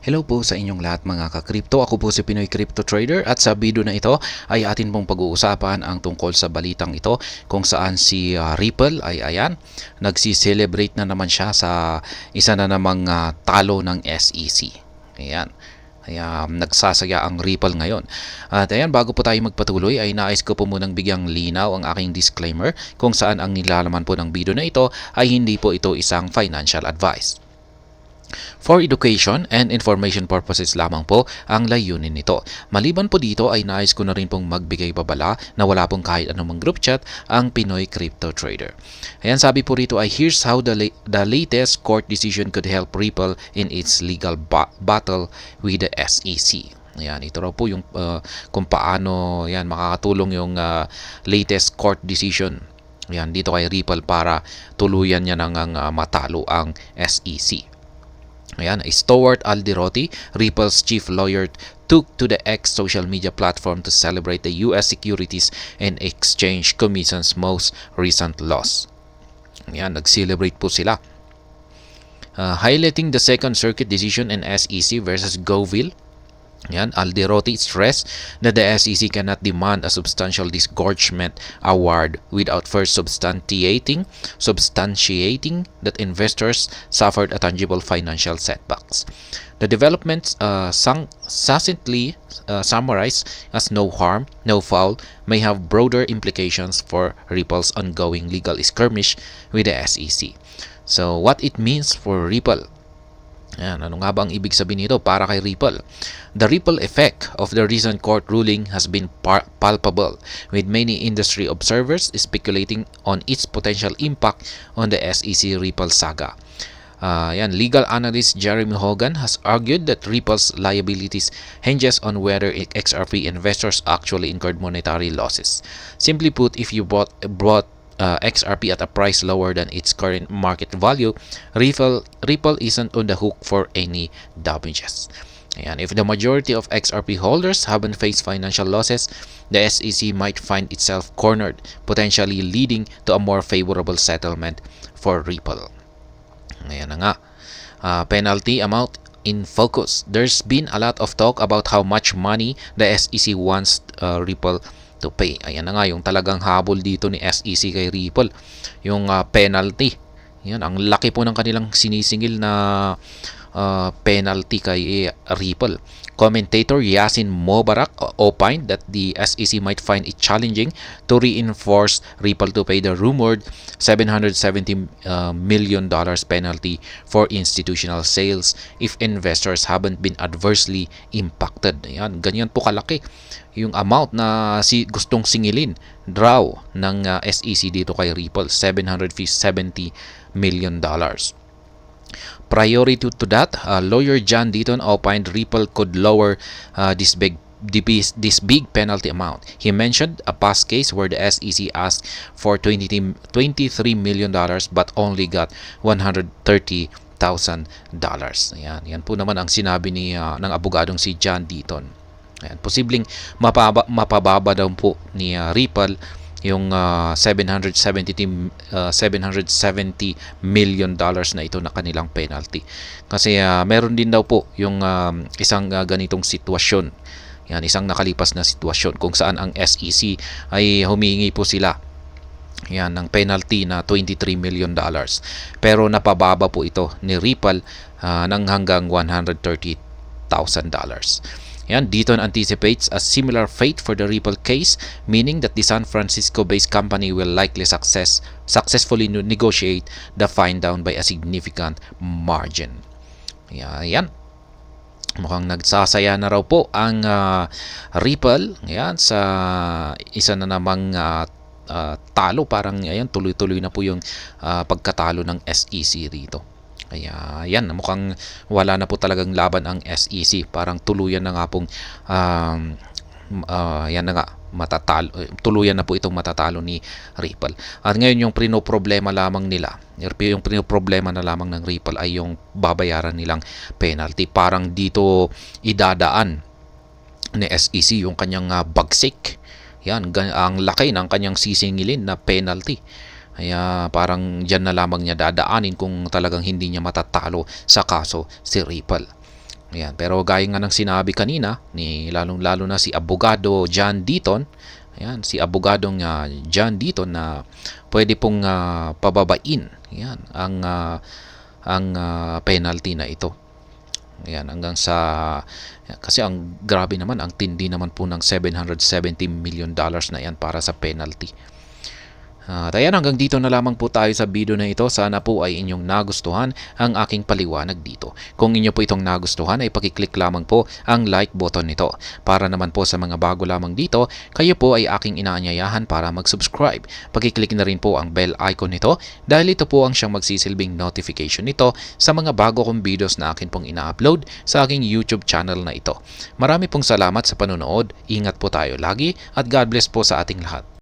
Hello po sa inyong lahat mga ka-crypto. Ako po si Pinoy Crypto Trader at sa video na ito ay atin pong pag-uusapan ang tungkol sa balitang ito kung saan si Ripple ay nagsi-celebrate na naman siya sa isa na namang talo ng SEC. Ayan. Kaya nagsasaya ang Ripple ngayon. At ayan, bago po tayo magpatuloy ay nais ko po munang bigyang linaw ang aking disclaimer kung saan ang nilalaman po ng video na ito ay hindi po ito isang financial advice. For education and information purposes lamang po ang layunin nito. Maliban po dito ay nais ko na rin pong magbigay babala na wala pong kahit anumang group chat ang Pinoy Crypto Trader. Ayan, sabi po rito ay here's how the latest court decision could help Ripple in its legal battle with the SEC. Ayan, ito raw po yung kung paano yan makakatulong yung latest court decision. Ayan, dito kay Ripple para tuluyan niya nang matalo ang SEC. Ayan, Stuart Alderoty, Ripple's chief lawyer, took to the X social media platform to celebrate the U.S. Securities and Exchange Commission's most recent loss. Ayan, nag-celebrate po sila. Highlighting the Second Circuit decision in SEC versus Govil. Yan, Alderoty stressed that the SEC cannot demand a substantial disgorgement award without first substantiating that investors suffered a tangible financial setbacks. The developments succinctly summarized as no harm, no foul, may have broader implications for Ripple's ongoing legal skirmish with the SEC. So, what it means for Ripple? Ayan, ano nga ba ang ibig sabihin nito para kay Ripple? The ripple effect of the recent court ruling has been palpable, with many industry observers speculating on its potential impact on the SEC Ripple saga. Legal analyst Jeremy Hogan has argued that Ripple's liabilities hinges on whether XRP investors actually incurred monetary losses. Simply put, if you bought XRP at a price lower than its current market value, Ripple isn't on the hook for any damages. Ayan, if the majority of XRP holders haven't faced financial losses, the SEC might find itself cornered, potentially leading to a more favorable settlement for Ripple. Ayan na nga. Penalty amount in focus. There's been a lot of talk about how much money the SEC wants Ripple to pay. Ayan na nga yung talagang habol dito ni SEC kay Ripple. Yung penalty. Yan, ang laki po ng kanilang sinisingil na penalty kay Ripple. Commentator Yasin Mobarak opined that the SEC might find it challenging to reinforce Ripple to pay the rumored $770 million penalty for institutional sales if investors haven't been adversely impacted. Ayan, ganyan po kalaki yung amount na gustong singilin draw ng SEC dito kay Ripple, $770 million. Priority to that, lawyer John Deaton opined Ripple could lower this big penalty amount. He mentioned a past case where the SEC asked for $23 million but only got $130,000. Yan po naman ang sinabi ng abogadong si John Deaton. Ayan, posibleng mapababa daw po ni Ripple yung $770 million na ito na kanilang penalty. Kasi meron din daw po yung isang ganitong sitwasyon. Yan, isang nakalipas na sitwasyon kung saan ang SEC ay humingi po sila yan ng penalty na $23 million. Pero napababa po ito ni Ripple ng hanggang $130,000. Yan, Deaton anticipates a similar fate for the Ripple case, meaning that the San Francisco-based company will likely successfully negotiate the fine down by a significant margin. Yan. Mukhang nagsasaya na raw po ang Ripple yan, sa isa na namang talo. Parang ayan, tuloy-tuloy na po yung pagkatalo ng SEC rito. Kaya yan, mukhang wala na po talagang laban ang SEC. Parang tuluyan na nga pong yan na nga, tuluyan na po itong matatalo ni Ripple. At ngayon yung pinoproblema lamang nila, yung pinoproblema na lamang ng Ripple ay yung babayaran nilang penalty. Parang dito idadaan ni SEC yung kanyang bagsik. Yan, ang laki ng kanyang sisingilin na penalty. Kaya parang dyan na lamang niya dadaanin kung talagang hindi niya matatalo sa kaso si Ripple. Ayan, pero gaya nga ng sinabi kanina, lalong-lalo na si Abogado John Deaton, ayan, si Abogadong John Deaton na pwede pong pababain, ayan, ang penalty na ito. Ayan, hanggang sa kasi ang grabe naman, ang tindi naman po ng $770 million na yan para sa penalty. At ayan, hanggang dito na lamang po tayo sa video na ito. Sana po ay inyong nagustuhan ang aking paliwanag dito. Kung inyo po itong nagustuhan ay pakiclick lamang po ang like button nito. Para naman po sa mga bago lamang dito, kayo po ay aking inaanyayahan para mag-subscribe. Pakiclick na rin po ang bell icon nito dahil ito po ang siyang magsisilbing notification nito sa mga bago kong videos na akin pong ina-upload sa aking YouTube channel na ito. Marami pong salamat sa panonood. Ingat po tayo lagi at God bless po sa ating lahat.